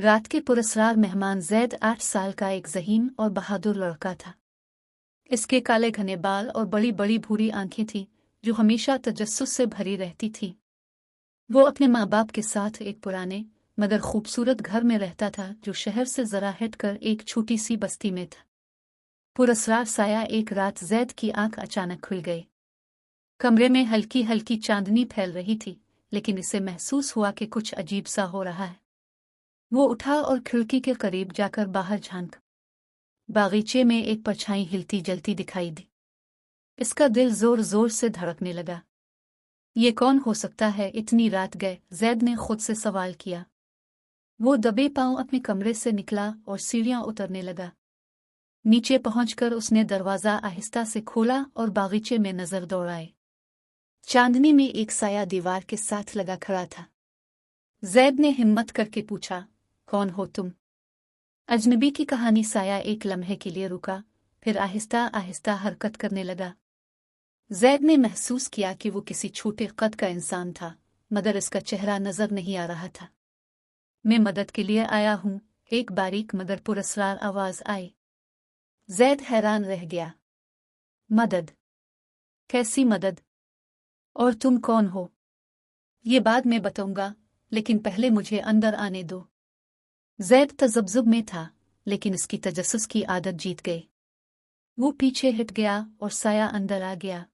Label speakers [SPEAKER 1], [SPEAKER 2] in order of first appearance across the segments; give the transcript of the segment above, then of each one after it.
[SPEAKER 1] रात के पुरस्कार मेहमान जैद 8 साल का एक ज़हीन और बहादुर लड़का था। इसके काले घने बाल और बड़ी बड़ी भूरी आंखें थीं जो हमेशा तजस्सुस से भरी रहती थीं। वो अपने माँ बाप के साथ एक पुराने मगर खूबसूरत घर में रहता था जो शहर से जरा हटकर एक छोटी सी बस्ती में था। पुरस्कार साया एक रात जैद की आंख अचानक खुल गई। कमरे में हल्की हल्की चांदनी फैल रही थी, लेकिन इसे महसूस हुआ कि कुछ अजीब सा हो रहा है। वो उठा और खिड़की के करीब जाकर बाहर झांका। बागीचे में एक परछाई हिलती जलती दिखाई दी। इसका दिल जोर जोर से धड़कने लगा। ये कौन हो सकता है इतनी रात गए, जैद ने खुद से सवाल किया। वो दबे पांव अपने कमरे से निकला और सीढ़ियां उतरने लगा। नीचे पहुंचकर उसने दरवाजा आहिस्ता से खोला और बागीचे में नजर दौड़ाई। चांदनी में एक साया दीवार के साथ लगा खड़ा था। जैद ने हिम्मत करके पूछा, कौन हो तुम? अजनबी की कहानी साया एक लम्हे के लिए रुका, फिर आहिस्ता आहिस्ता हरकत करने लगा। जैद ने महसूस किया कि वो किसी छोटे कद का इंसान था, मगर इसका चेहरा नजर नहीं आ रहा था। मैं मदद के लिए आया हूं, एक बारीक मगर पुरस्कार आवाज आई। जैद हैरान रह गया। मदद? कैसी मदद? और तुम कौन हो? ये बाद में बताऊंगा, लेकिन पहले मुझे अंदर आने दो। जैद तजब्जुब में था, लेकिन इसकी तजस्सुस की आदत जीत गई। वो पीछे हट गया और साया अंदर आ गया।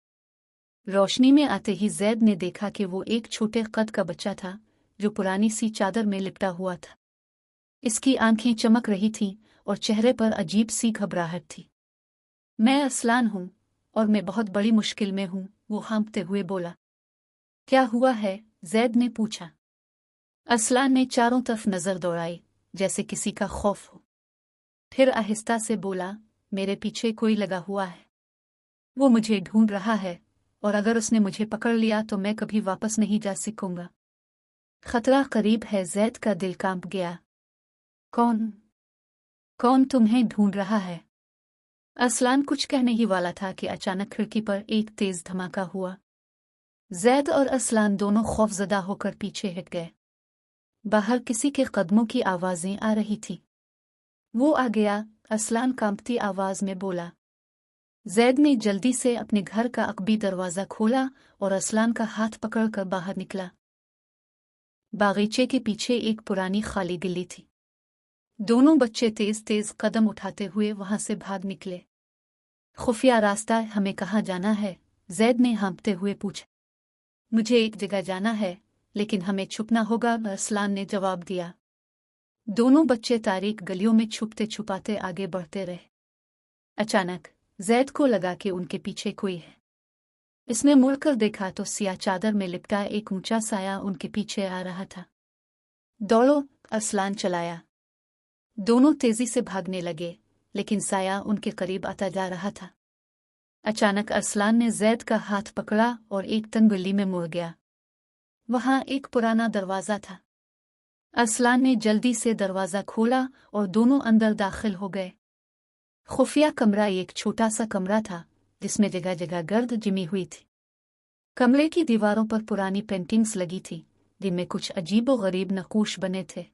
[SPEAKER 1] रोशनी में आते ही जैद ने देखा कि वो एक छोटे कद का बच्चा था जो पुरानी सी चादर में लिपटा हुआ था। इसकी आंखें चमक रही थीं और चेहरे पर अजीब सी घबराहट थी। मैं असलान हूं और मैं बहुत बड़ी मुश्किल में हूं, वो हाँफते हुए बोला। क्या हुआ है? जैद ने पूछा। असलान ने चारों तरफ नजर दौड़ाई, जैसे किसी का खौफ हो। फिर आहिस्ता से बोला, मेरे पीछे कोई लगा हुआ है। वो मुझे ढूंढ रहा है और अगर उसने मुझे पकड़ लिया तो मैं कभी वापस नहीं जा सकूंगा। खतरा करीब है। जैद का दिल कांप गया। कौन? कौन तुम्हें ढूंढ रहा है? असलान कुछ कहने ही वाला था कि अचानक खिड़की पर एक तेज धमाका हुआ। जैद और असलान दोनों खौफजदा होकर पीछे हट गए। बाहर किसी के कदमों की आवाजें आ रही थी। वो आ गया, असलान कांपती आवाज में बोला। जैद ने जल्दी से अपने घर का अकबी दरवाजा खोला और असलान का हाथ पकड़कर बाहर निकला। बागीचे के पीछे एक पुरानी खाली गली थी। दोनों बच्चे तेज तेज कदम उठाते हुए वहां से भाग निकले। खुफिया रास्ता, हमें कहाँ जाना है? जैद ने हाँफते हुए पूछा। मुझे एक जगह जाना है, लेकिन हमें छुपना होगा, असलान ने जवाब दिया। दोनों बच्चे तारीक गलियों में छुपते छुपाते आगे बढ़ते रहे। अचानक जैद को लगा कि उनके पीछे कोई है। इसने मुड़कर देखा तो सियाह चादर में लिपटा एक ऊंचा साया उनके पीछे आ रहा था। दौड़ो, असलान चलाया। दोनों तेजी से भागने लगे, लेकिन साया उनके करीब आता जा रहा था। अचानक असलान ने जैद का हाथ पकड़ा और एक तंग गली में मुड़ गया। वहां एक पुराना दरवाजा था। असलान ने जल्दी से दरवाजा खोला और दोनों अंदर दाखिल हो गए। खुफिया कमरा एक छोटा सा कमरा था जिसमें जगह जगह गर्द जिमी हुई थी। कमरे की दीवारों पर पुरानी पेंटिंग्स लगी थी जिनमें कुछ अजीबो गरीब नक्काश बने थे।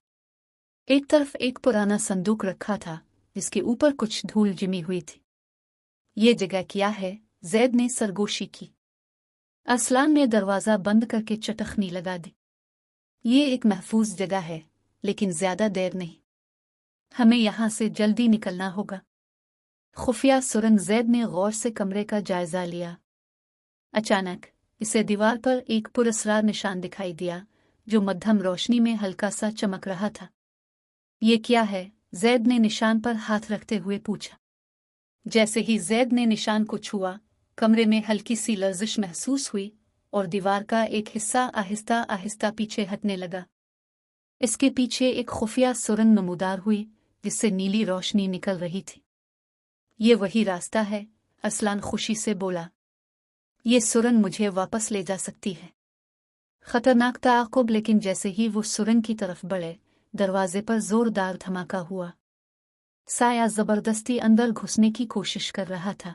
[SPEAKER 1] एक तरफ एक पुराना संदूक रखा था जिसके ऊपर कुछ धूल जिमी हुई थी। ये जगह क्या है? जैद ने सरगोशी की। असलान ने दरवाजा बंद करके चटखनी लगा दी। ये एक महफूज जगह है, लेकिन ज्यादा देर नहीं। हमें यहां से जल्दी निकलना होगा। खुफिया सुरंग। जैद ने गौर से कमरे का जायजा लिया। अचानक इसे दीवार पर एक पुरस्कार निशान दिखाई दिया जो मध्यम रोशनी में हल्का सा चमक रहा था। ये क्या है? जैद ने निशान पर हाथ रखते हुए पूछा। जैसे ही जैद ने निशान को छुआ, कमरे में हल्की सी लर्जिश महसूस हुई और दीवार का एक हिस्सा आहिस्ता आहिस्ता पीछे हटने लगा। इसके पीछे एक खुफिया सुरंग नमूदार हुई जिससे नीली रोशनी निकल रही थी। ये वही रास्ता है, असलान खुशी से बोला। ये सुरंग मुझे वापस ले जा सकती है। खतरनाक ताक़ुब, लेकिन जैसे ही वो सुरंग की तरफ बढ़े, दरवाजे पर जोरदार धमाका हुआ। साया जबरदस्ती अंदर घुसने की कोशिश कर रहा था।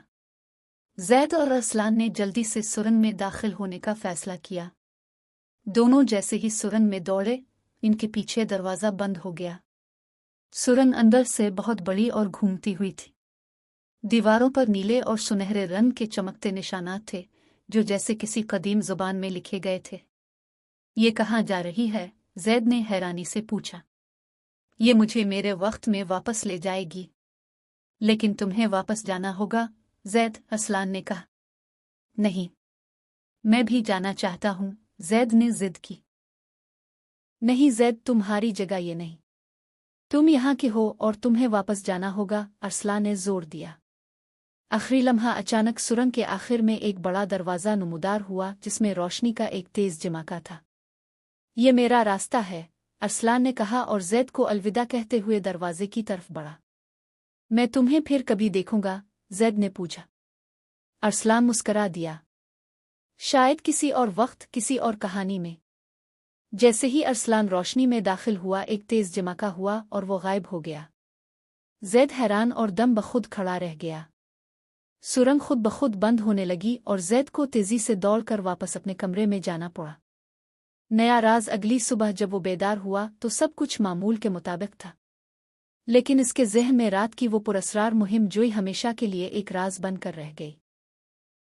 [SPEAKER 1] जैद और असलान ने जल्दी से सुरंग में दाखिल होने का फैसला किया। दोनों जैसे ही सुरंग में दौड़े, इनके पीछे दरवाजा बंद हो गया। सुरंग अंदर से बहुत बड़ी और घूमती हुई थी। दीवारों पर नीले और सुनहरे रंग के चमकते निशानात थे, जो जैसे किसी कदीम जुबान में लिखे गए थे। ये कहाँ जा रही है? जैद ने हैरानी से पूछा। ये मुझे मेरे वक्त में वापस ले जाएगी। लेकिन तुम्हें वापस जाना होगा, जैद, अरसलान ने कहा। नहीं, मैं भी जाना चाहता हूँ, जैद ने जिद की। नहीं जैद, तुम्हारी जगह ये नहीं। तुम यहाँ के हो और तुम्हें वापस जाना होगा, अरसलान ने जोर दिया। आखिरी लम्हा अचानक सुरंग के आखिर में एक बड़ा दरवाज़ा नुमदार हुआ जिसमें रोशनी का एक तेज जमाका था। ये मेरा रास्ता है, अरसलान ने कहा और जैद को अलविदा कहते हुए दरवाजे की तरफ बढ़ा। मैं तुम्हें फिर कभी देखूंगा? जैद ने पूछा। अरसलान मुस्करा दिया। शायद किसी और वक्त, किसी और कहानी में। जैसे ही अरसलान रोशनी में दाखिल हुआ, एक तेज जमाका हुआ और वो गायब हो गया। जैद हैरान और दम बखुद खड़ा रह गया। सुरंग खुद बखुद बंद होने लगी और जैद को तेजी से दौड़कर वापस अपने कमरे में जाना पड़ा। नया राज अगली सुबह जब वो बेदार हुआ तो सब कुछ मामूल के मुताबिक था, लेकिन इसके ज़हन में रात की वो पुरस्रार मुहिम जोई हमेशा के लिए एक राज बनकर रह गई।